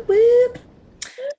whoop.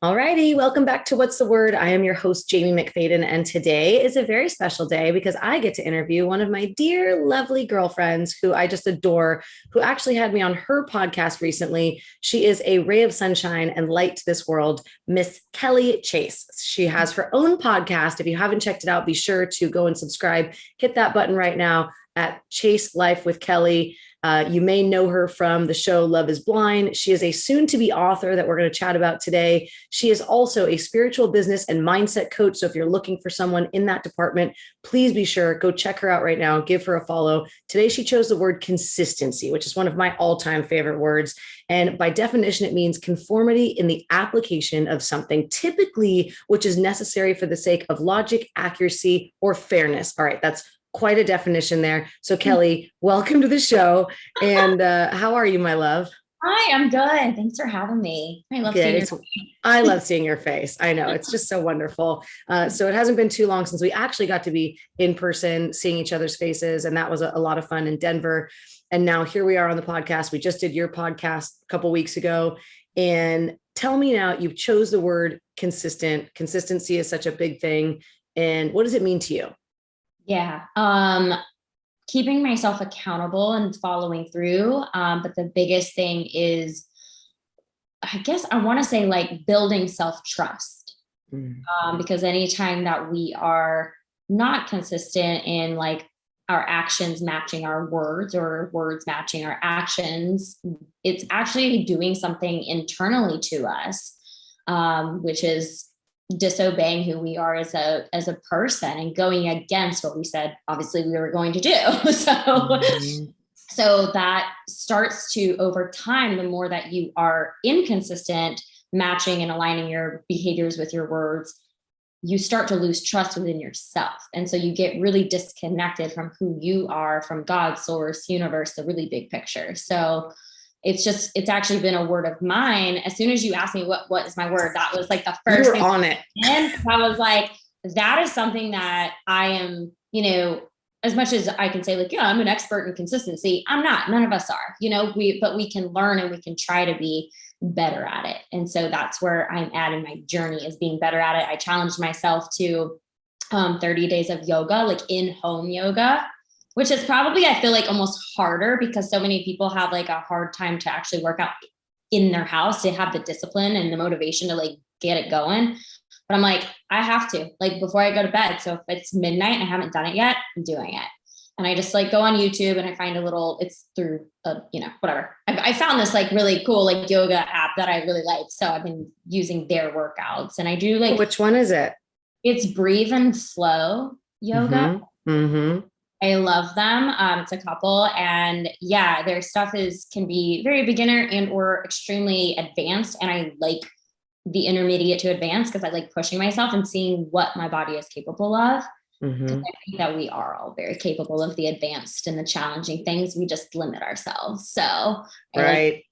Alrighty, welcome back to What's the Word? I am your host, Jaime McFaden, and today is a very special day because I get to interview one of my dear, lovely girlfriends who I just adore, who actually had me on her podcast recently. She is a ray of sunshine and light to this world, Miss Kelly Chase. She has her own podcast. If you haven't checked it out, be sure to go and subscribe. Hit that button right now at Chase Life with Kelly. You may know her from the show Love is Blind. She is a soon to be author that we're going to chat about today. She is also a spiritual business and mindset coach. So if you're looking for someone in that department, please be sure, go check her out right now. Give her a follow. Today, she chose the word consistency, which is one of my all-time favorite words. And by definition, it means conformity in the application of something, typically, which is necessary for the sake of logic, accuracy, or fairness. All right, that's quite a definition there. So Kelly, welcome to the show. And how are you, my love? Hi, I'm good. Thanks for having me. I love seeing Good. I love seeing your face. I know it's just so wonderful. So it hasn't been too long since we actually got to be in person, seeing each other's faces. And that was a lot of fun in Denver. And now here we are on the podcast. We just did your podcast a couple of weeks ago. And tell me now, you chose the word consistent. Consistency is such a big thing. And what does it mean to you? Yeah. Keeping myself accountable and following through. But the biggest thing is, I guess I want to say like building self-trust. Because anytime that we are not consistent in like our actions matching our words or words matching our actions, it's actually doing something internally to us, which is disobeying who we are as a person and going against what we said obviously we were going to do. So that starts to, over time, the more that you are inconsistent matching and aligning your behaviors with your words, you start to lose trust within yourself. And so you get really disconnected from who you are, from God, source, universe, the really big picture. So it's actually been a word of mine. As soon as you asked me what is my word, that was like the first thing on it. And I was like, that is something that I am, as much as I can say like, yeah, I'm an expert in consistency. I'm not, none of us are, but we can learn and we can try to be better at it. And so that's where I'm at in my journey, is being better at it. I challenged myself to 30 days of yoga, like in-home yoga, which is probably, I feel like, almost harder because so many people have like a hard time to actually work out in their house, to have the discipline and the motivation to like get it going. But I'm like, I have to, like, before I go to bed. So if it's midnight and I haven't done it yet, I'm doing it. And I just like go on YouTube and I find it's through, whatever. I found this like really cool, like yoga app that I really like. So I've been using their workouts, and I do like, which one is it? It's Breathe and Flow yoga. I love them. It's a couple, and yeah, their stuff can be very beginner and or extremely advanced. And I like the intermediate to advanced because I like pushing myself and seeing what my body is capable of. Because I think that we are all very capable of the advanced and the challenging things. We just limit ourselves. So right.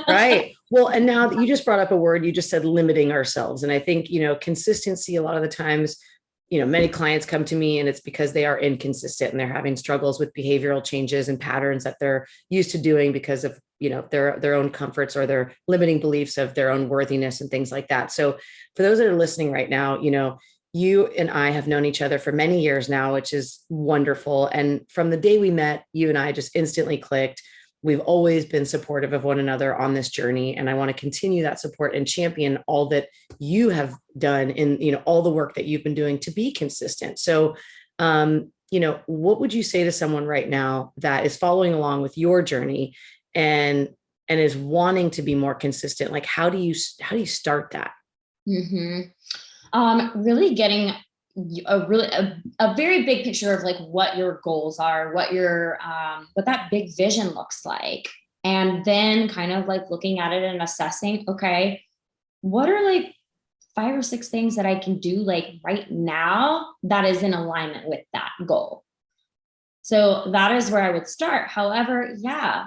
Right. Well, and now that you just brought up a word, you just said limiting ourselves. And I think, consistency, a lot of the times, many clients come to me and it's because they are inconsistent and they're having struggles with behavioral changes and patterns that they're used to doing because of, their own comforts or their limiting beliefs of their own worthiness and things like that. So for those that are listening right now, you and I have known each other for many years now, which is wonderful. And from the day we met, you and I just instantly clicked. We've always been supportive of one another on this journey. And I want to continue that support and champion all that you have done in, all the work that you've been doing to be consistent. So, what would you say to someone right now that is following along with your journey and is wanting to be more consistent? Like, how do you start that? Really getting a very big picture of like what your goals are, what that big vision looks like. And then kind of like looking at it and assessing, okay, what are like 5 or 6 things that I can do like right now that is in alignment with that goal. So that is where I would start. However, yeah,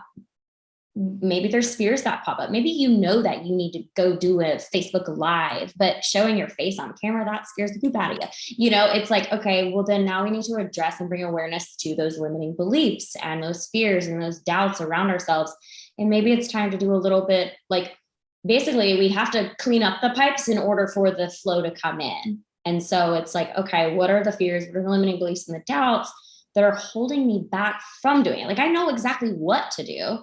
maybe there's fears that pop up. Maybe that you need to go do a Facebook Live, but showing your face on camera, that scares the poop out of you. It's like, okay, well then now we need to address and bring awareness to those limiting beliefs and those fears and those doubts around ourselves. And maybe it's time to do a little bit like basically we have to clean up the pipes in order for the flow to come in. And so it's like, okay, what are the fears, what are the limiting beliefs and the doubts that are holding me back from doing it? Like, I know exactly what to do,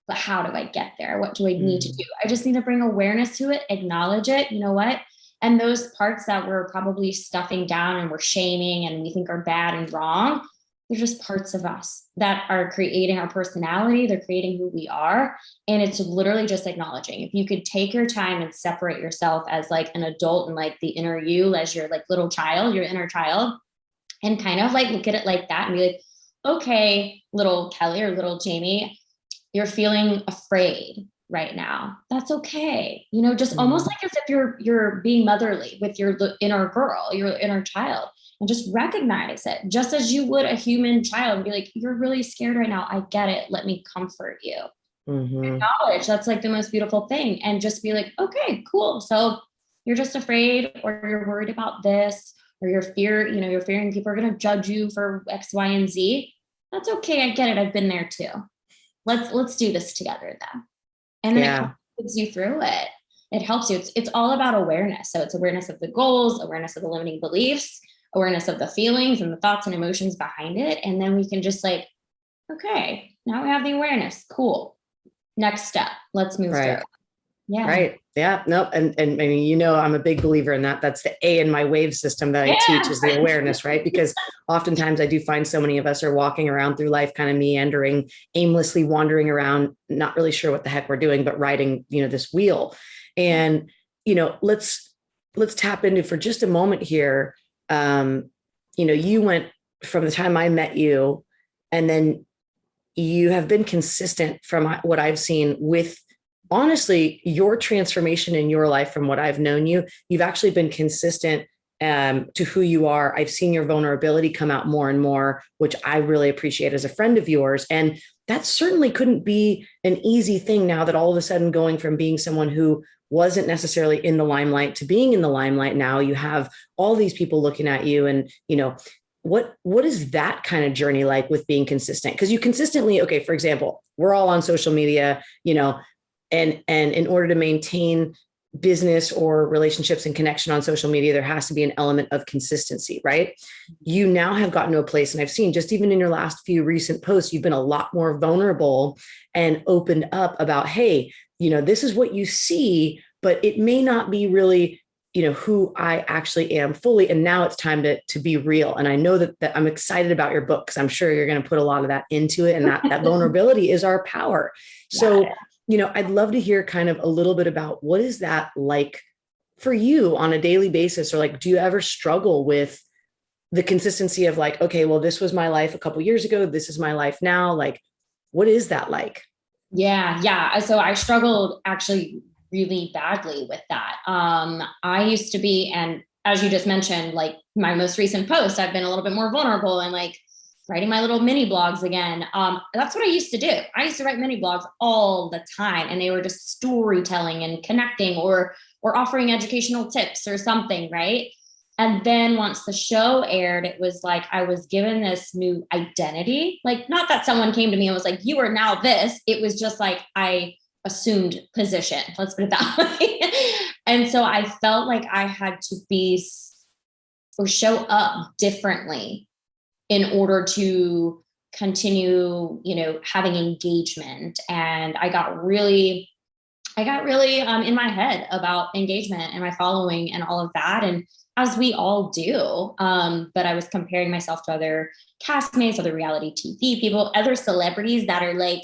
but how do I get there? What do I need to do? I just need to bring awareness to it, acknowledge it. You know what? And those parts that we're probably stuffing down and we're shaming and we think are bad and wrong, they're just parts of us that are creating our personality. They're creating who we are. And it's literally just acknowledging. If you could take your time and separate yourself as like an adult and like the inner you as your like little child, your inner child, and kind of like look at it like that and be like, okay, little Kelly or little Jamie, you're feeling afraid right now. That's okay. You know, just almost like as if you're being motherly with your inner girl, your inner child, and just recognize it just as you would a human child and be like, you're really scared right now. I get it. Let me comfort you. Acknowledge that's like the most beautiful thing. And just be like, okay, cool. So you're just afraid or you're worried about this or you're fearing people are going to judge you for X, Y, and Z. That's okay. I get it. I've been there too. Let's do this together then. And then it puts you through it. It helps you. It's all about awareness. So it's awareness of the goals, awareness of the limiting beliefs, awareness of the feelings and the thoughts and emotions behind it. And then we can just like, okay, now we have the awareness. Cool. Next step. Let's move through. Yeah. Right. Yeah. Nope. And I mean, you know, I'm a big believer in that. That's the A in my wave system that I teach is the awareness, right? Because oftentimes I do find so many of us are walking around through life, kind of meandering, aimlessly wandering around, not really sure what the heck we're doing, but riding, you know, this wheel. And, you know, let's tap into for just a moment here. You know, you went from the time I met you, and then you have been consistent from what I've seen with honestly, your transformation in your life from what I've known you, you've actually been consistent to who you are. I've seen your vulnerability come out more and more, which I really appreciate as a friend of yours. And that certainly couldn't be an easy thing now that all of a sudden going from being someone who wasn't necessarily in the limelight to being in the limelight. Now you have all these people looking at you and, you know, what is that kind of journey like with being consistent? Because you consistently, okay, for example, we're all on social media, you know, and in order to maintain business or relationships and connection on social media, there has to be an element of consistency, right? You now have gotten to a place, and I've seen just even in your last few recent posts, you've been a lot more vulnerable and opened up about, hey, you know, this is what you see, but it may not be really, you know, who I actually am fully. And now it's time to be real. And I know that I'm excited about your book because I'm sure you're going to put a lot of that into it. And that vulnerability is our power. So, you know, I'd love to hear kind of a little bit about what is that like for you on a daily basis, or like, do you ever struggle with the consistency of like, okay, well, this was my life a couple of years ago. This is my life now. Like, what is that like? Yeah. So I struggled actually really badly with that. I used to be, and as you just mentioned, like my most recent post, I've been a little bit more vulnerable and like writing my little mini blogs again. That's what I used to do. I used to write mini blogs all the time, and they were just storytelling and connecting or offering educational tips or something, right? And then once the show aired, it was like I was given this new identity. Like, not that someone came to me and was like, you are now this. It was just like I assumed position. Let's put it that way. And so I felt like I had to be or show up differently in order to continue, you know, having engagement. And I got really in my head about engagement and my following and all of that. And as we all do, but I was comparing myself to other castmates, other reality TV people, other celebrities that are like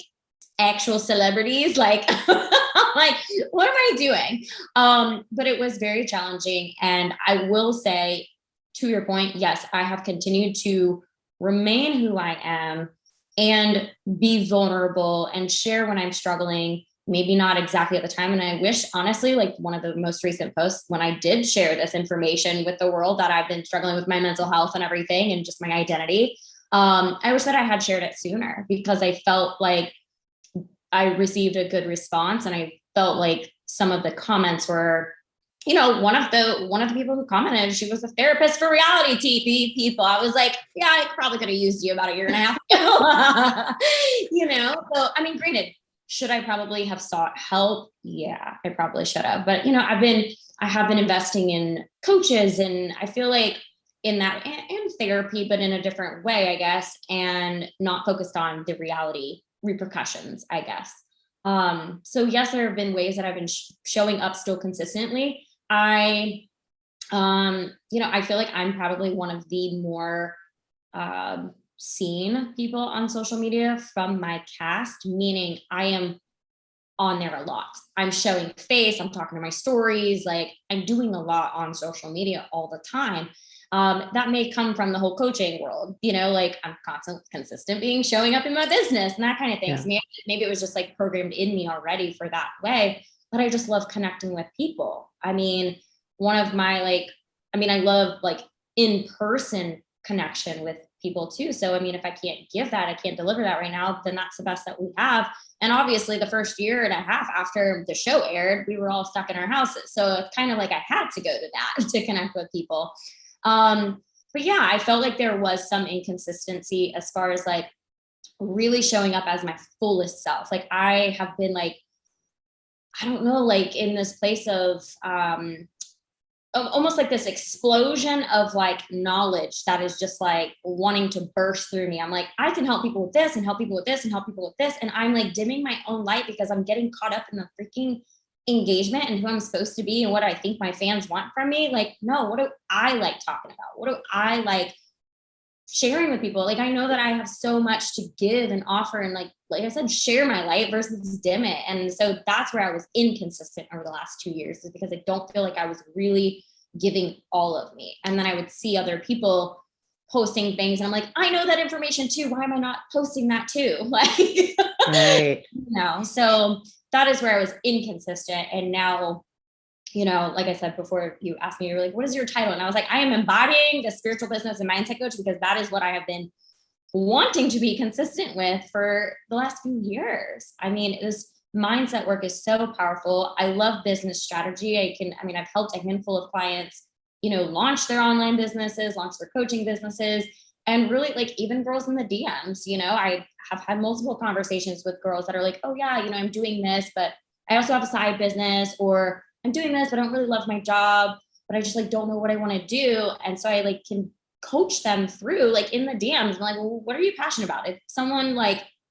actual celebrities. Like, I'm like, what am I doing? But it was very challenging. And I will say, to your point, yes, I have continued to remain who I am and be vulnerable and share when I'm struggling, maybe not exactly at the time. And I wish, honestly, like one of the most recent posts when I did share this information with the world that I've been struggling with my mental health and everything and just my identity. I wish that I had shared it sooner because I felt like I received a good response. And I felt like some of the comments were, you know, one of the people who commented, she was a therapist for reality TV people. I was like, yeah, I probably could have used you about a year and a half ago. You know, so I mean, granted, should I probably have sought help? Yeah, I probably should have. But I have been investing in coaches, and I feel like in that, and therapy, but in a different way, I guess, and not focused on the reality repercussions, I guess. So yes, there have been ways that I've been showing up still consistently. I feel like I'm probably one of the more seen people on social media from my cast, meaning I am on there a lot. I'm showing face, I'm talking to my stories, like I'm doing a lot on social media all the time. That may come from the whole coaching world, like I'm consistent being showing up in my business and that kind of thing. Yeah. So maybe it was just like programmed in me already for that way, but I just love connecting with people. I mean, one of my I love like in-person connection with people too. So, I mean, if I can't give that, I can't deliver that right now, then that's the best that we have. And obviously the first year and a half after the show aired, we were all stuck in our houses. So it's kind of like I had to go to that to connect with people. But yeah, I felt like there was some inconsistency as far as like really showing up as my fullest self. Like I have been like, I don't know, like in this place of almost like this explosion of like knowledge that is just like wanting to burst through me. I'm like, I can help people with this and help people with this and help people with this. And I'm like dimming my own light because I'm getting caught up in the freaking engagement and who I'm supposed to be and what I think my fans want from me. Like, no, what do I like talking about? What do I like sharing with people? Like, I know that I have so much to give and offer and like I said, share my light versus dim it. And so that's where I was inconsistent over the last 2 years, is because I don't feel like I was really giving all of me. And then I would see other people posting things and I'm like, I know that information too. Why am I not posting that too? Like, right. So that is where I was inconsistent. And now, like I said before, you asked me, you're like, what is your title? And I was like, I am embodying the spiritual business and mindset coach, because that is what I have been wanting to be consistent with for the last few years. I mean, this mindset work is so powerful. I love business strategy. I've helped a handful of clients, launch their online businesses, launch their coaching businesses, and really like even girls in the DMs, I have had multiple conversations with girls that are like, oh yeah, I'm doing this, but I also have a side business, or I'm doing this, but I don't really love my job, but I just like don't know what I want to do. And so I like can coach them through like in the DMs. I'm like, well, what are you passionate about?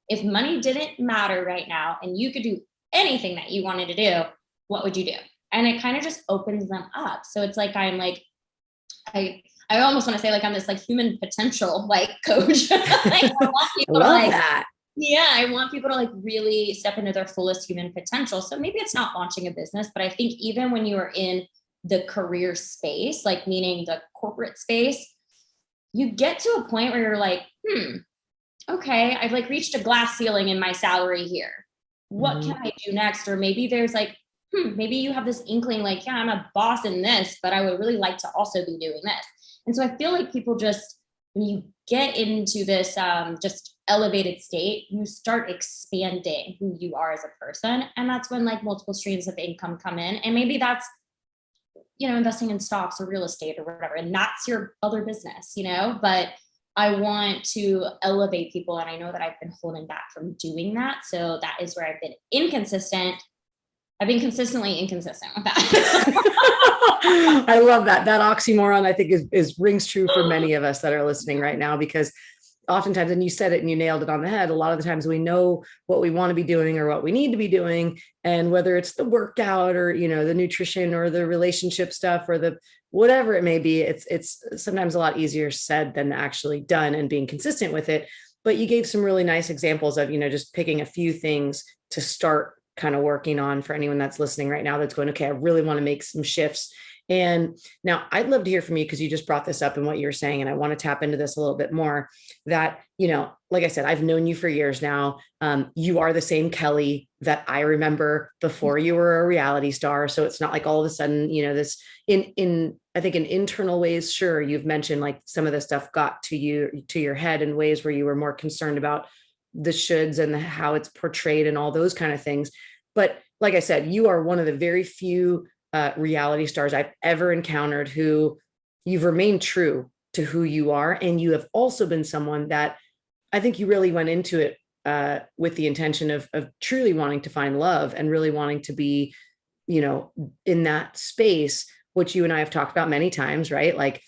If money didn't matter right now and you could do anything that you wanted to do, what would you do? And it kind of just opens them up. So it's like, I almost want to say like I'm this like human potential like coach. Like, I want people I love to that. Yeah, I want people to like really step into their fullest human potential. So maybe it's not launching a business, but I think even when you are in the career space, like meaning the corporate space, you get to a point where you're like, okay, I've like reached a glass ceiling in my salary here. What can I do next? Or maybe there's like, maybe you have this inkling like, yeah, I'm a boss in this, but I would really like to also be doing this. And so I feel like people just, when you get into this just elevated state, you start expanding who you are as a person. And that's when like multiple streams of income come in. And maybe that's, investing in stocks or real estate or whatever. And that's your other business, but I want to elevate people. And I know that I've been holding back from doing that. So that is where I've been inconsistent. I've been consistently inconsistent with that. I love that. That oxymoron, I think, is rings true for many of us that are listening right now, because oftentimes, and you said it and you nailed it on the head, a lot of the times we know what we want to be doing or what we need to be doing. And whether it's the workout or, the nutrition or the relationship stuff or the whatever it may be, it's sometimes a lot easier said than actually done, and being consistent with it. But you gave some really nice examples of, just picking a few things to start kind of working on for anyone that's listening right now that's going, okay, I really want to make some shifts. And now I'd love to hear from you, because you just brought this up in what you were saying, and I want to tap into this a little bit more, that, like I said, I've known you for years now. You are the same Kelly that I remember before you were a reality star. So it's not like all of a sudden, this I think in internal ways, sure, you've mentioned like some of the stuff got to your head in ways where you were more concerned about the shoulds and how it's portrayed and all those kind of things. But like I said, you are one of the very few reality stars I've ever encountered who you've remained true to who you are. And you have also been someone that I think you really went into it with the intention of truly wanting to find love and really wanting to be, in that space, which you and I have talked about many times, right? Like,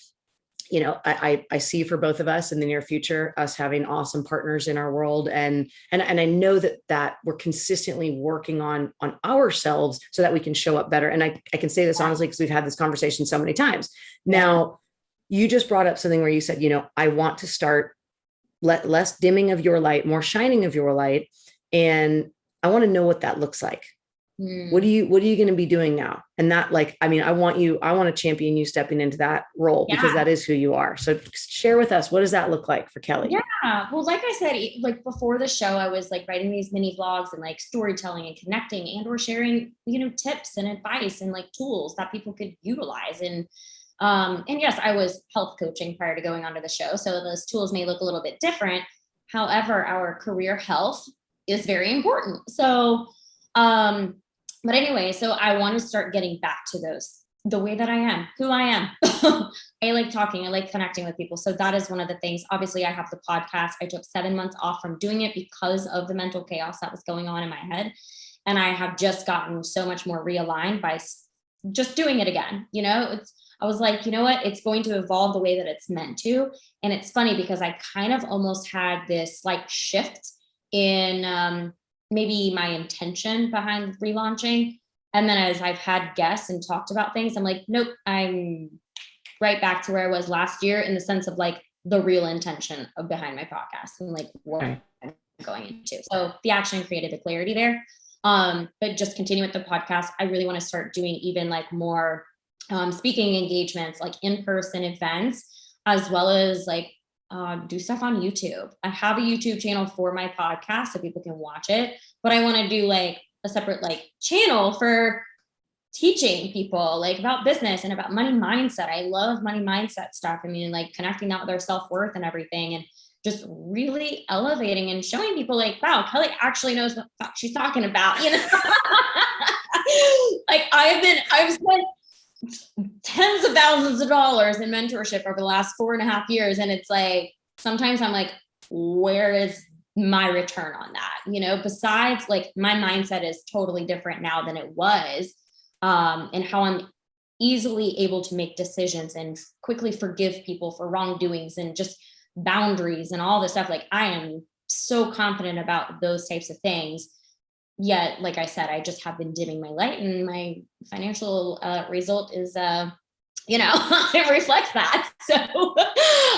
I see for both of us in the near future, us having awesome partners in our world. And I know that we're consistently working on ourselves so that we can show up better. And I can say this honestly, because we've had this conversation so many times. Now, you just brought up something where you said, I want to start less dimming of your light, more shining of your light. And I want to know what that looks like. What are you going to be doing now? And that, I want to champion you stepping into that role because that is who you are. So share with us, what does that look like for Kelly? Yeah. Well, like I said, like before the show, I was like writing these mini vlogs and like storytelling and connecting and or sharing, tips and advice and like tools that people could utilize. And yes, I was health coaching prior to going onto the show. So those tools may look a little bit different. However, our career health is very important. So, but anyway, so I want to start getting back to the way that I am, who I am. I like talking, I like connecting with people. So that is one of the things. Obviously, I have the podcast. I took 7 months off from doing it because of the mental chaos that was going on in my head. And I have just gotten so much more realigned by just doing it again. I was like, you know what? It's going to evolve the way that it's meant to. And it's funny because I kind of almost had this like shift in maybe my intention behind relaunching. And then as I've had guests and talked about things, I'm like, nope, I'm right back to where I was last year in the sense of like the real intention of behind my podcast and like what I'm going into. So the action created the clarity there. But just continue with the podcast. I really want to start doing even like more speaking engagements, like in-person events, as well as like do stuff on YouTube. I have a YouTube channel for my podcast so people can watch it, but I want to do like a separate like channel for teaching people like about business and about money mindset. I love money mindset stuff. I mean, like connecting that with their self-worth and everything, and just really elevating and showing people like, wow, Kelly actually knows what the fuck she's talking about. Like I've spent tens of thousands of dollars in mentorship over the last 4.5 years. And it's like, sometimes I'm like, where is my return on that? Besides like my mindset is totally different now than it was. And how I'm easily able to make decisions and quickly forgive people for wrongdoings and just boundaries and all this stuff. Like I am so confident about those types of things. Yet, like I said, I just have been dimming my light, and my financial result is, it reflects that. So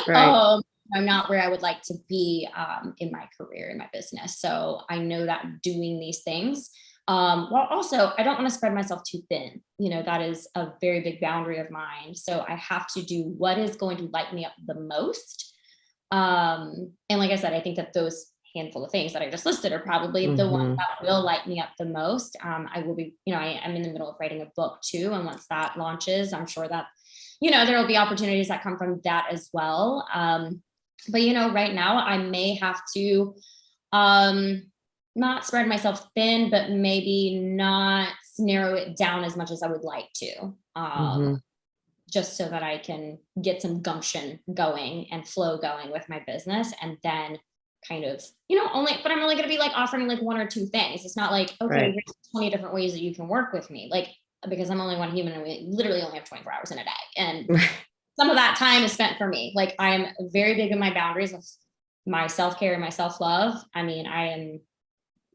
right. I'm not where I would like to be in my career, in my business. So I know that doing these things, while also I don't want to spread myself too thin. That is a very big boundary of mine. So I have to do what is going to light me up the most. And like I said, I think that those handful of things that I just listed are probably the ones that will light me up the most. I will be, I'm in the middle of writing a book too. And once that launches, I'm sure that, there will be opportunities that come from that as well. But, right now I may have to not spread myself thin, but maybe not narrow it down as much as I would like to. Just so that I can get some gumption going and flow going with my business. And then kind of, but I'm only going to be like offering like 1 or 2 things. It's not like, okay, right, here's 20 different ways that you can work with me. Like, because I'm only one human and we literally only have 24 hours in a day. And some of that time is spent for me. Like I am very big in my boundaries of my self-care and my self-love. I mean, I am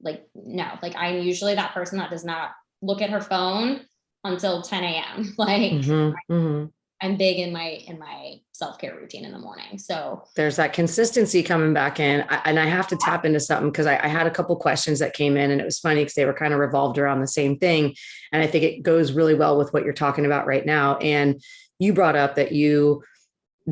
like, no, like I'm usually that person that does not look at her phone until 10 a.m. Like I'm big in my self-care routine in the morning. So there's that consistency coming back in. And I have to tap into something because I had a couple questions that came in, and it was funny because they were kind of revolved around the same thing. And I think it goes really well with what you're talking about right now. And you brought up that you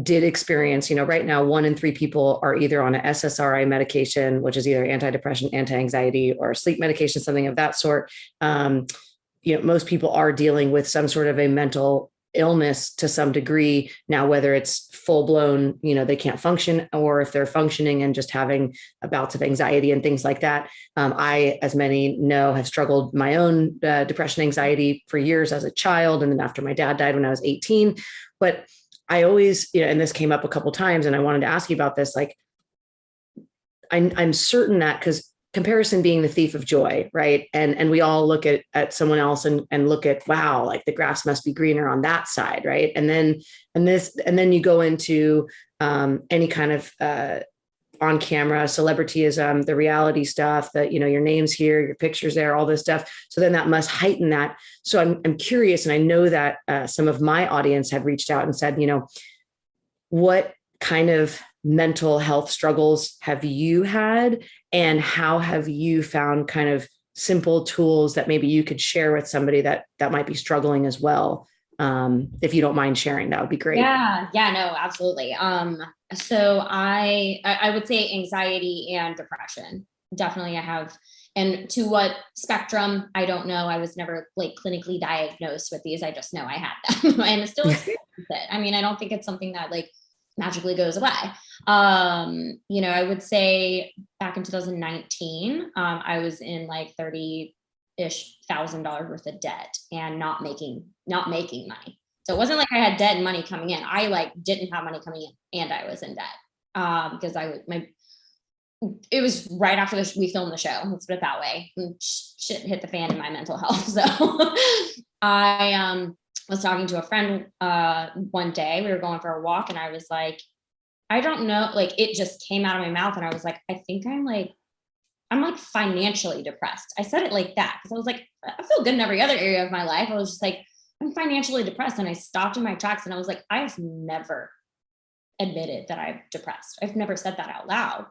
did experience, right now, 1 in 3 people are either on an SSRI medication, which is either antidepressant, anti-anxiety, or sleep medication, something of that sort. Most people are dealing with some sort of a mental illness to some degree now, whether it's full blown, they can't function, or if they're functioning and just having bouts of anxiety and things like that. I, as many know, have struggled my own depression, anxiety for years as a child. And then after my dad died when I was 18, but I always, and this came up a couple of times, and I wanted to ask you about this. Like, I'm certain that because comparison being the thief of joy, right? And we all look at someone else and look at, wow, like the grass must be greener on that side, right? And then you go into any kind of on camera celebrityism, the reality stuff that, your name's here, your picture's there, all this stuff. So then that must heighten that. So I'm curious, and I know that some of my audience have reached out and said, what kind of mental health struggles have you had, and how have you found kind of simple tools that maybe you could share with somebody that might be struggling as well? If you don't mind sharing, that would be great. Yeah, no, absolutely. So I would say anxiety and depression. Definitely I have, and to what spectrum, I don't know. I was never like clinically diagnosed with these. I just know I had them and still experience it. I mean, I don't think it's something that like magically goes away. I would say back in 2019, I was in like 30-ish $1,000 worth of debt and not making money. So it wasn't like I had debt and money coming in. I like didn't have money coming in and I was in debt. Because it was right after we filmed the show. Let's put it that way. And shit hit the fan in my mental health. So I was talking to a friend one day. We were going for a walk and I was like, I don't know, like it just came out of my mouth and I was like, I think I'm like financially depressed. I said it like that because I was like, I feel good in every other area of my life. I was just like, I'm financially depressed. And I stopped in my tracks and I was like, I've never admitted that I'm depressed. I've never said that out loud.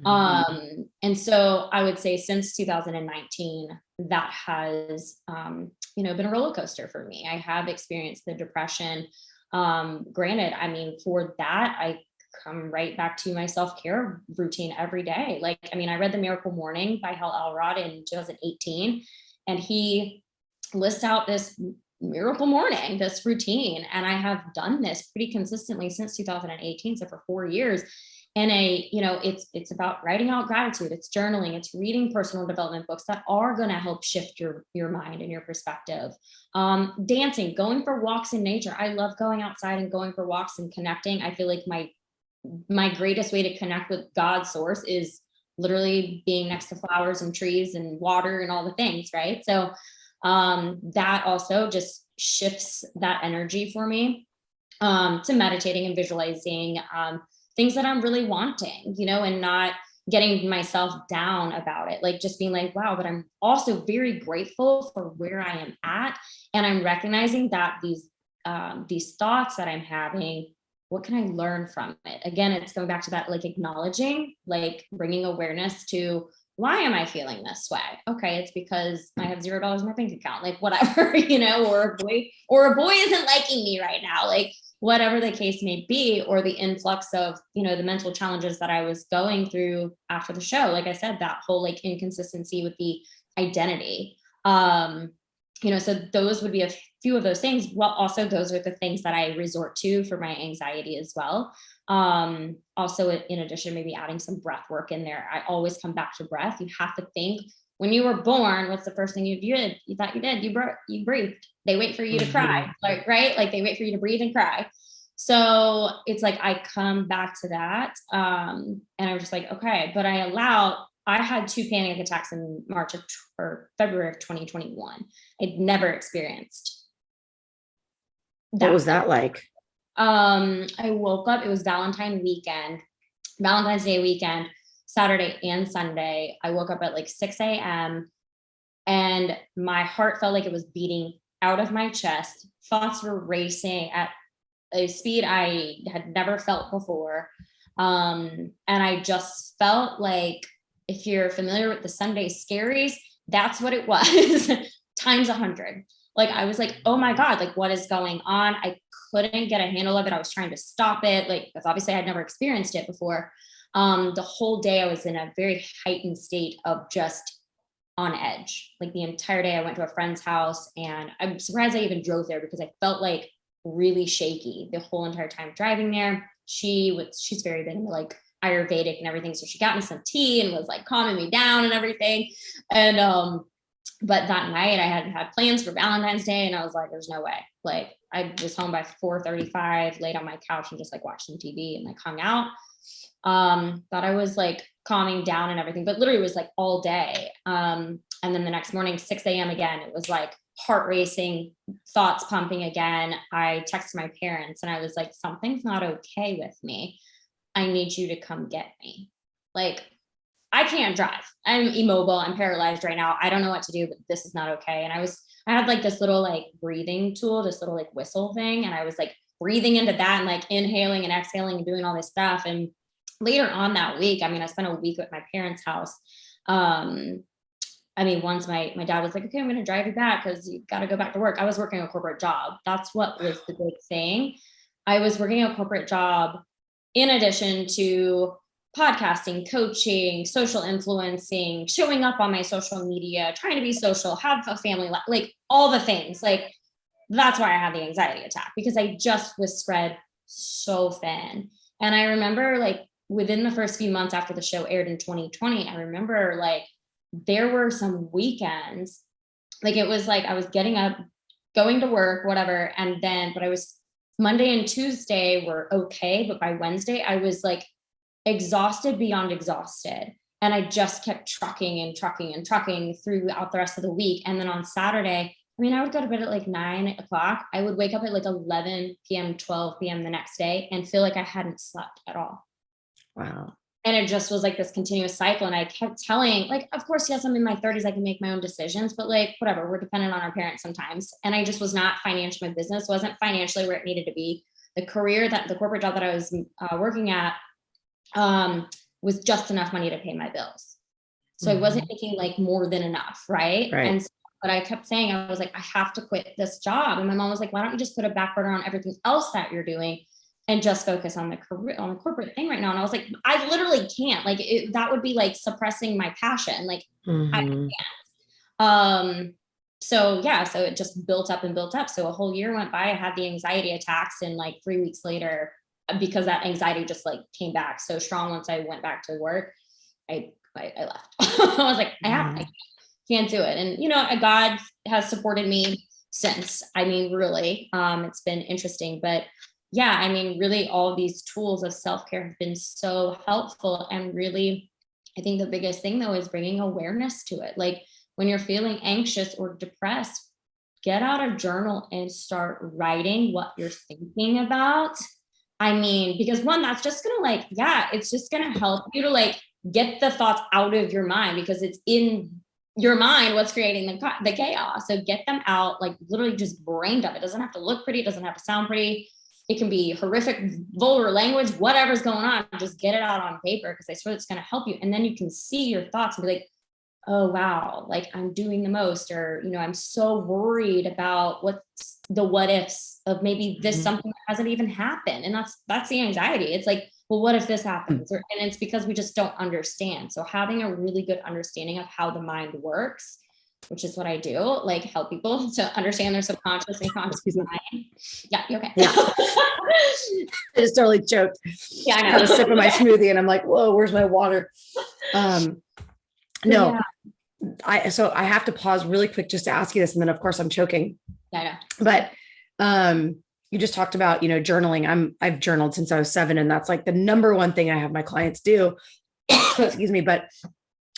Mm-hmm. And so I would say since 2019, that has, been a roller coaster for me. I have experienced the depression. Granted, I mean, for that, I come right back to my self-care routine every day. Like, I mean, I read The Miracle Morning by Hal Elrod in 2018, and he lists out this miracle morning, this routine. And I have done this pretty consistently since 2018. So for 4 years. And it's about writing out gratitude. It's journaling, it's reading personal development books that are going to help shift your mind and your perspective. Dancing, going for walks in nature. I love going outside and going for walks and connecting. I feel like my greatest way to connect with God's source is literally being next to flowers and trees and water and all the things. Right. So that also just shifts that energy for me, to meditating and visualizing, things that I'm really wanting, and not getting myself down about it. Like just being like, wow, but I'm also very grateful for where I am at. And I'm recognizing that these thoughts that I'm having, what can I learn from it? Again, it's going back to that, like acknowledging, like bringing awareness to, why am I feeling this way? Okay, it's because I have $0 in my bank account, like whatever, or a boy isn't liking me right now, like whatever the case may be, or the influx of, the mental challenges that I was going through after the show. Like I said, that whole like inconsistency with the identity. So those would be a few of those things. Well, also those are the things that I resort to for my anxiety as well. Also, in addition, maybe adding some breath work in there. I always come back to breath. You have to think, when you were born, what's the first thing you did? You thought you did. You breathed. They wait for you to cry, like, right? Like they wait for you to breathe and cry. So it's like, I come back to that. And I'm just like, okay, but I had 2 panic attacks in February of 2021. I'd never experienced that. What was that like? I woke up, it was Valentine's Day weekend, Saturday and Sunday. I woke up at like 6 a.m. and my heart felt like it was beating out of my chest. Thoughts were racing at a speed I had never felt before. And I just felt like, if you're familiar with the Sunday scaries, that's what it was times 100. Like, I was like, oh my God, like what is going on? I couldn't get a handle of it. I was trying to stop it. Like, because obviously I had never experienced it before. The whole day I was in a very heightened state of just on edge. Like the entire day I went to a friend's house, and I'm surprised I even drove there because I felt like really shaky the whole entire time driving there. She's very big into like Ayurvedic and everything. So she got me some tea and was like calming me down and everything. And, but that night I had plans for Valentine's Day, and I was like, there's no way, like I was home by 4:35, laid on my couch and just like watched some TV and like hung out. Thought I was like calming down and everything, but literally it was like all day. And then the next morning, 6 a.m. again, it was like heart racing, thoughts pumping again. I texted my parents and I was like, something's not okay with me. I need you to come get me. Like, I can't drive. I'm immobile. I'm paralyzed right now. I don't know what to do, but this is not okay. And I had like this little like breathing tool, this little like whistle thing. And I was like breathing into that and like inhaling and exhaling and doing all this stuff. And later on that week, I mean, I spent a week at my parents' house. I mean, once my dad was like, okay, I'm going to drive you back because you got to go back to work. I was working a corporate job. That's what was the big thing. I was working a corporate job in addition to podcasting, coaching, social influencing, showing up on my social media, trying to be social, have a family life, like all the things. Like, that's why I had the anxiety attack, because I just was spread so thin. And I remember like within the first few months after the show aired in 2020, I remember like there were some weekends, like it was like I was getting up, going to work, whatever. And then, but I was Monday and Tuesday were okay. But by Wednesday, I was like exhausted beyond exhausted. And I just kept trucking and trucking and trucking throughout the rest of the week. And then on Saturday, I mean, I would go to bed at like 9 o'clock. I would wake up at like 11 p.m., 12 p.m. the next day and feel like I hadn't slept at all. Wow. And it just was like this continuous cycle. And I kept telling, like, of course, yes, I'm in my 30s, I can make my own decisions, but like, whatever, we're dependent on our parents sometimes. And I just was not financially, my business wasn't financially where it needed to be. The corporate job that I was working at was just enough money to pay my bills. So I wasn't making like more than enough. Right. And so, but I kept saying, I was like, I have to quit this job. And my mom was like, why don't you just put a back burner on everything else that you're doing and just focus on the career, on the corporate thing right now. And I was like, I literally can't, like, that would be like suppressing my passion. Like, I can't. So yeah, so it just built up and built up. So a whole year went by, I had the anxiety attacks, and like 3 weeks later, because that anxiety just like came back so strong once I went back to work, I left. I was like, I can't do it. And, you know, God has supported me since. I mean, really, it's been interesting, but yeah, I mean, really all of these tools of self-care have been so helpful. And really, I think the biggest thing though is bringing awareness to it. Like when you're feeling anxious or depressed, get out a journal and start writing what you're thinking about. I mean, because one, that's just going to like, yeah, it's just going to help you to like get the thoughts out of your mind, because it's in your mind what's creating the chaos. So get them out, like literally just brain dump. It doesn't have to look pretty. It doesn't have to sound pretty. It can be horrific, vulgar language, whatever's going on, just get it out on paper, because I swear it's going to help you. And then you can see your thoughts and be like, oh, wow, like I'm doing the most, or, you know, I'm so worried about what's the what ifs of maybe this something that hasn't even happened. And that's the anxiety. It's like, well, what if this happens? And it's because we just don't understand. So having a really good understanding of how the mind works, which is what I do, like help people to understand their subconscious and conscious mind. Yeah, you okay? Yeah. I just totally choked. Yeah, I know. Had a sip of my smoothie and I'm like, whoa, where's my water? No, yeah. So I have to pause really quick just to ask you this. And then of course I'm choking. Yeah, I know. But you just talked about, you know, journaling. I've journaled since I was 7, and that's like the number one thing I have my clients do. Excuse me. But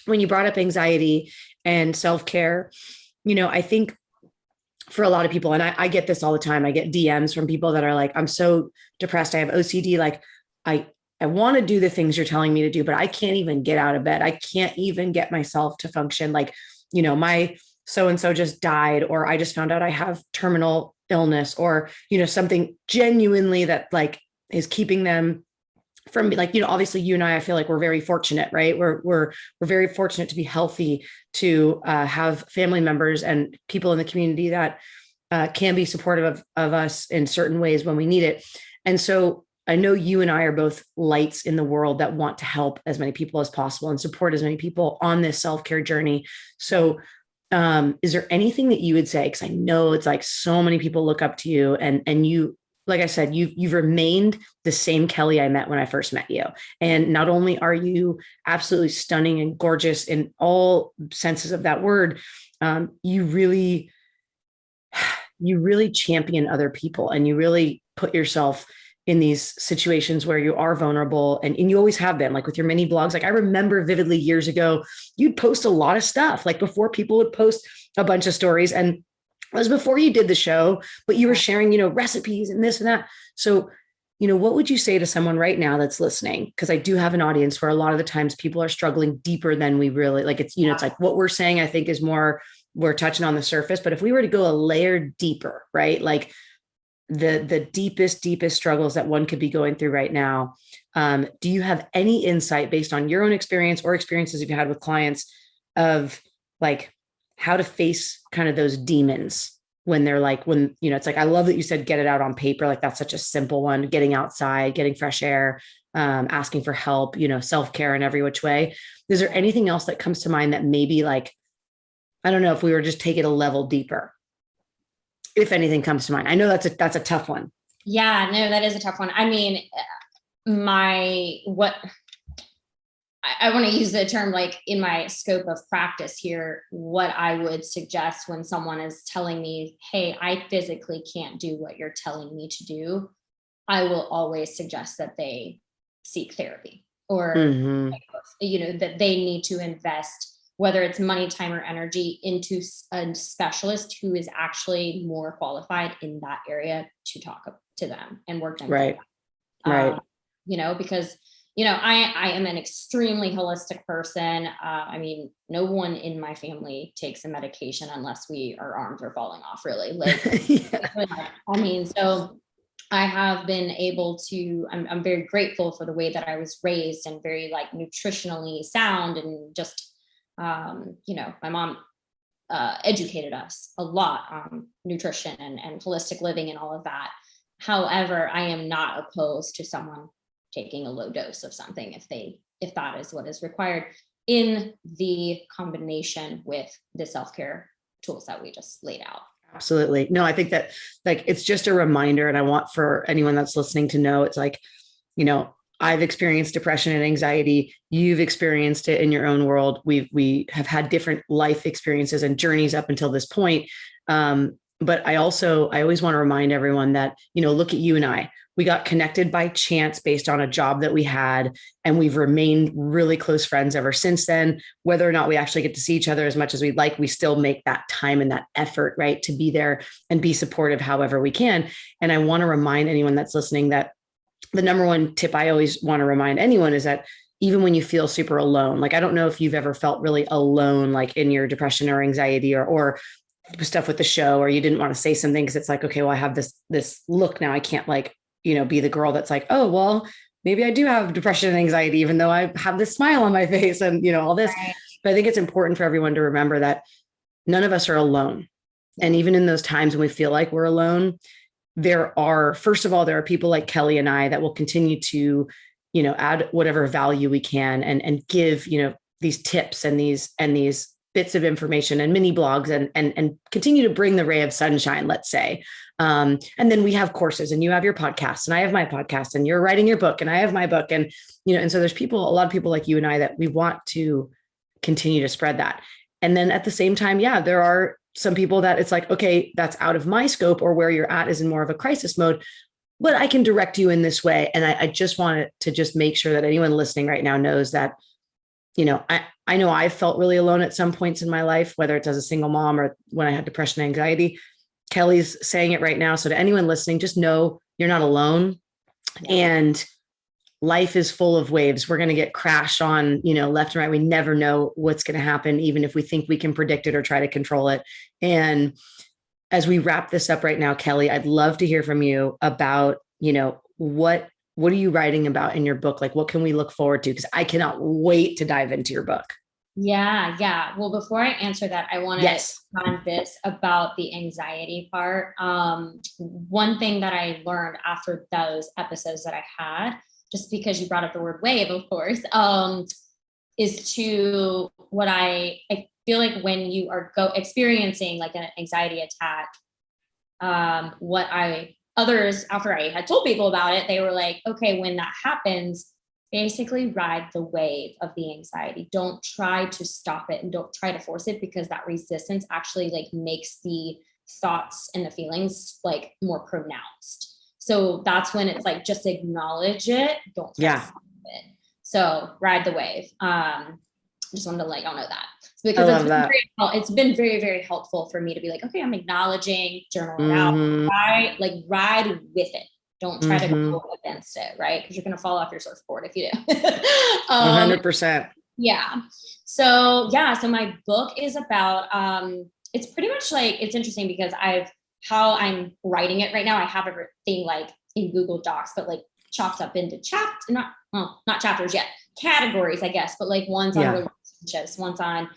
when you brought up anxiety and self-care, you know, I think for a lot of people, and I get this all the time, I get DMs from people that are like, I'm so depressed. I have OCD. Like I want to do the things you're telling me to do, but I can't even get out of bed. I can't even get myself to function. Like, you know, my so-and-so just died, or I just found out I have terminal illness, or, you know, something genuinely that like is keeping them from, like, you know, obviously you and I feel like we're very fortunate, right? We're very fortunate to be healthy, to have family members and people in the community that can be supportive of us in certain ways when we need it. And so I know you and I are both lights in the world that want to help as many people as possible and support as many people on this self-care journey. So is there anything that you would say? Because I know it's like so many people look up to you, and you, like I said, you've remained the same Kelly I met when I first met you. And not only are you absolutely stunning and gorgeous in all senses of that word, you really, you really champion other people and you really put yourself in these situations where you are vulnerable, and you always have been, like with your mini blogs. Like I remember vividly years ago, you'd post a lot of stuff, like before people would post a bunch of stories, and it was before you did the show, but you were sharing, recipes and this and that. So, what would you say to someone right now that's listening? Because I do have an audience where a lot of the times people are struggling deeper than we really like. It's, it's like what we're saying, I think, is more, we're touching on the surface, but if we were to go a layer deeper, right? Like the deepest struggles that one could be going through right now. Do you have any insight based on your own experience or experiences you've had with clients of like how to face kind of those demons when they're like, it's like, I love that you said, get it out on paper. Like that's such a simple one, getting outside, getting fresh air, asking for help, self-care in every which way. Is there anything else that comes to mind that maybe like, I don't know if we were just take it a level deeper, if anything comes to mind? I know that's a tough one. Yeah, no, that is a tough one. I mean, I want to use the term like in my scope of practice here, what I would suggest when someone is telling me, hey, I physically can't do what you're telling me to do, I will always suggest that they seek therapy or, that they need to invest, whether it's money, time, or energy, into a specialist who is actually more qualified in that area to talk to them and work them. Right. Right. Because, I am an extremely holistic person. I mean, no one in my family takes a medication unless our arms are falling off, really. Like, I mean, so I have been able to, I'm very grateful for the way that I was raised and very like nutritionally sound, and just, my mom educated us a lot on nutrition and holistic living and all of that. However, I am not opposed to someone taking a low dose of something if that is what is required, in the combination with the self-care tools that we just laid out. Absolutely. No, I think that like, it's just a reminder. And I want for anyone that's listening to know, it's like, I've experienced depression and anxiety. You've experienced it in your own world. We have had different life experiences and journeys up until this point. But I always want to remind everyone that, look at you and I, we got connected by chance based on a job that we had, and we've remained really close friends ever since then. Whether or not we actually get to see each other as much as we'd like, we still make that time and that effort, right, to be there and be supportive however we can. And I want to remind anyone that's listening that the number one tip I always want to remind anyone is that even when you feel super alone, like, I don't know if you've ever felt really alone, like in your depression or anxiety or stuff with the show, or you didn't want to say something because it's like, okay, well, I have this look now. I can't be the girl that's like, oh, well, maybe I do have depression and anxiety, even though I have this smile on my face and, all this. Right. But I think it's important for everyone to remember that none of us are alone. And even in those times when we feel like we're alone, first of all, there are people like Kelly and I that will continue to, add whatever value we can and give, these tips and these bits of information and mini blogs and continue to bring the ray of sunshine, let's say. And then we have courses, and you have your podcast, and I have my podcast, and you're writing your book, and I have my book. And, and so there's a lot of people like you and I that we want to continue to spread that. And then at the same time, there are some people that it's like, okay, that's out of my scope, or where you're at is in more of a crisis mode, but I can direct you in this way. And I just wanted to just make sure that anyone listening right now knows that, I know I felt really alone at some points in my life, whether it's as a single mom or when I had depression and anxiety. Kelly's saying it right now. So to anyone listening, just know you're not alone. Yeah. And life is full of waves. We're going to get crashed on, left and right. We never know what's going to happen, even if we think we can predict it or try to control it. And as we wrap this up right now, Kelly, I'd love to hear from you about, what are you writing about in your book? Like, what can we look forward to? Because I cannot wait to dive into your book. Yeah. Well, before I answer that, I want to on this about the anxiety part. One thing that I learned after those episodes that I had, just because you brought up the word wave, of course, is to what I feel like when you are experiencing like an anxiety attack, others, after I had told people about it, they were like, okay, when that happens, basically ride the wave of the anxiety. Don't try to stop it and don't try to force it, because that resistance actually like makes the thoughts and the feelings like more pronounced. So that's when it's like, just acknowledge it. Don't try to stop it. So ride the wave. Just wanted to let y'all know that. Because it's been very, very helpful for me to be like, okay, I'm acknowledging, journal it out, ride with it. Don't try to go against it, right? Because you're going to fall off your surfboard if you do. 100%. Yeah. So my book is about, it's pretty much like, it's interesting because how I'm writing it right now, I have everything like in Google Docs, but like chopped up into not chapters yet, categories, I guess, but like one's on relationships, one's on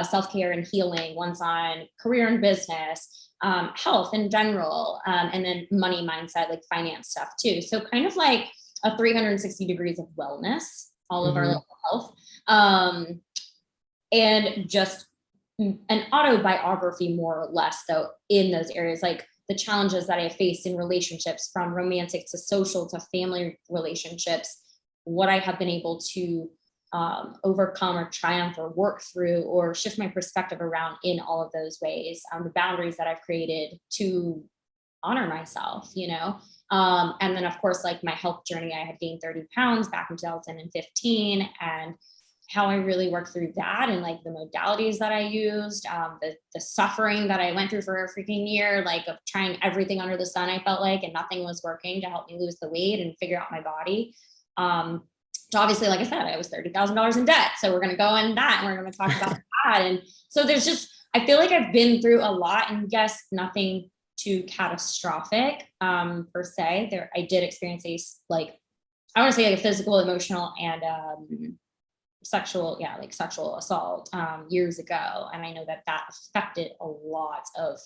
self-care and healing, one's on career and business, health in general, and then money mindset, like finance stuff too. So kind of like a 360 degrees of wellness, all of our health, and just an autobiography more or less though in those areas, like the challenges that I faced in relationships, from romantic to social to family relationships, what I have been able to overcome or triumph or work through or shift my perspective around in all of those ways, the boundaries that I've created to honor myself, and then of course, like my health journey, I had gained 30 pounds back in 2015, and how I really worked through that, and like the modalities that I used, the suffering that I went through for a freaking year, like of trying everything under the sun, I felt like, and nothing was working to help me lose the weight and figure out my body. So obviously, like I said, I was $30,000 in debt. So we're going to go in that, and we're going to talk about that. And so there's just, I feel like I've been through a lot, and yes, nothing too catastrophic, per se. I did experience I want to say like a physical, emotional, and, sexual assault, years ago. And I know that affected a lot of,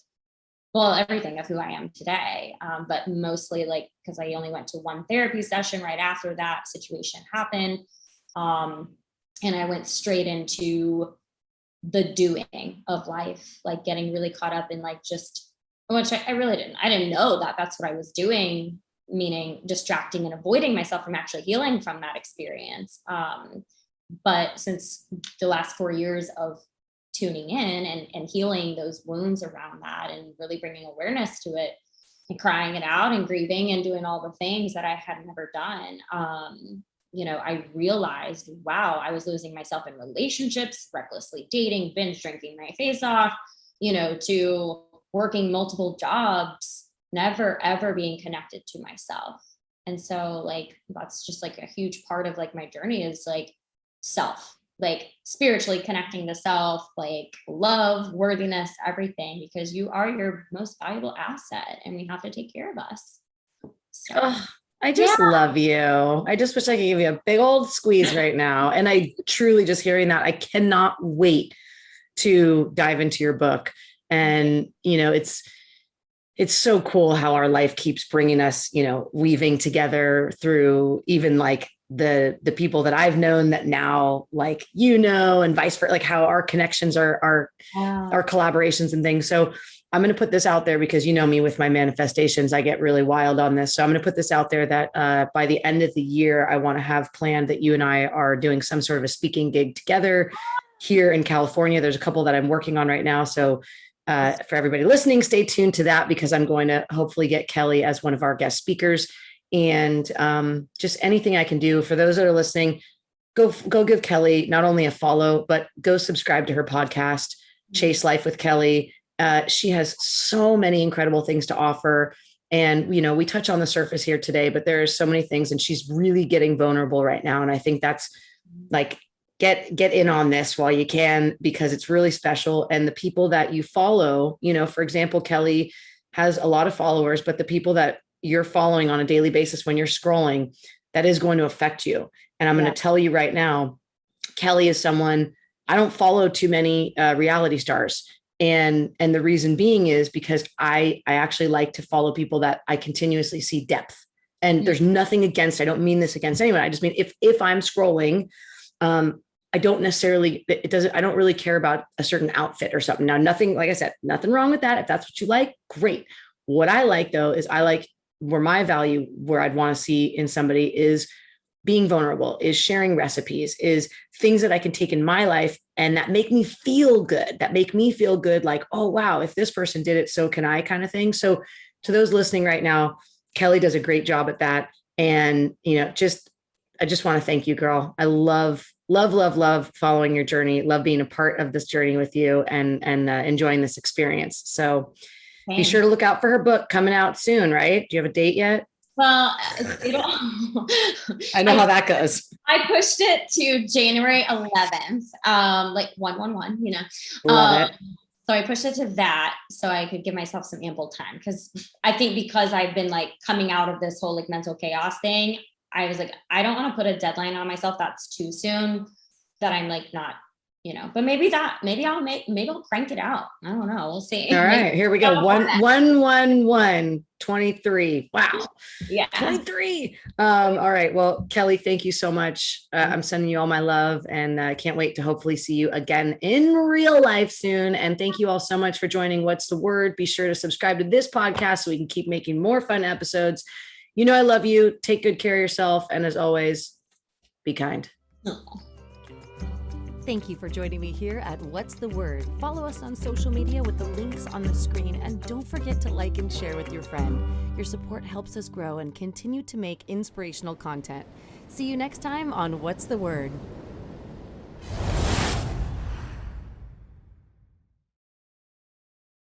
everything of who I am today. But mostly because I only went to one therapy session right after that situation happened. And I went straight into the doing of life, like getting really caught up in which I really I didn't know that that's what I was doing, meaning distracting and avoiding myself from actually healing from that experience. But since the last 4 years of tuning in and healing those wounds around that, and really bringing awareness to it and crying it out and grieving and doing all the things that I had never done, I realized, wow, I was losing myself in relationships, recklessly dating, binge drinking my face off, to working multiple jobs, never, ever being connected to myself. And so that's just a huge part of my journey is self, spiritually connecting to self, love, worthiness, everything, because you are your most valuable asset and we have to take care of us. So, I just love you. I just wish I could give you a big old squeeze right now. And I truly, just hearing that, I cannot wait to dive into your book. And, it's so cool how our life keeps bringing us, weaving together through even the people that I've known that now, and vice versa, how our connections are our collaborations and things. So I'm going to put this out there because me with my manifestations, I get really wild on this. So I'm going to put this out there that by the end of the year, I want to have planned that you and I are doing some sort of a speaking gig together here in California. There's a couple that I'm working on right now. So for everybody listening, stay tuned to that, because I'm going to hopefully get Kelly as one of our guest speakers. And just anything I can do for those that are listening, go give Kelly not only a follow, but go subscribe to her podcast, Chase Life with Kelly. She has so many incredible things to offer. And, we touch on the surface here today, but there are so many things, and she's really getting vulnerable right now. And I think that's get in on this while you can, because it's really special. And the people that you follow, for example, Kelly has a lot of followers, but the people that you're following on a daily basis when you're scrolling, that is going to affect you. And I'm going to tell you right now, Kelly is someone, I don't follow too many reality stars. And the reason being is because I actually like to follow people that I continuously see depth. And there's nothing against, I don't mean this against anyone. I just mean, if I'm scrolling, I don't necessarily, I don't really care about a certain outfit or something. Now, nothing, like I said, nothing wrong with that. If that's what you like, great. What I like though, is I like where my value, where I'd want to see in somebody is being vulnerable, is sharing recipes, is things that I can take in my life and that make me feel good, like, oh, wow, if this person did it, so can I, kind of thing. So to those listening right now, Kelly does a great job at that. And, I just want to thank you, girl. I love following your journey, love being a part of this journey with you and enjoying this experience. So be sure to look out for her book coming out soon, right? Do you have a date yet? Well, I know how that goes. I pushed it to January 11th, like 111, Love it. So I pushed it to that so I could give myself some ample time. Because I think because I've been like coming out of this whole like mental chaos thing, I was like, I don't want to put a deadline on myself that's too soon, that I'm like not, but maybe I'll crank it out. I don't know. We'll see. All right, here we go. 11123. Wow. Yeah. 23. All right. Well, Kelly, thank you so much. I'm sending you all my love, and I can't wait to hopefully see you again in real life soon. And thank you all so much for joining What's the Word. Be sure to subscribe to this podcast so we can keep making more fun episodes. I love you. Take good care of yourself. And as always, be kind. Oh. Thank you for joining me here at What's the Word. Follow us on social media with the links on the screen, and don't forget to like and share with your friend. Your support helps us grow and continue to make inspirational content. See you next time on What's the Word.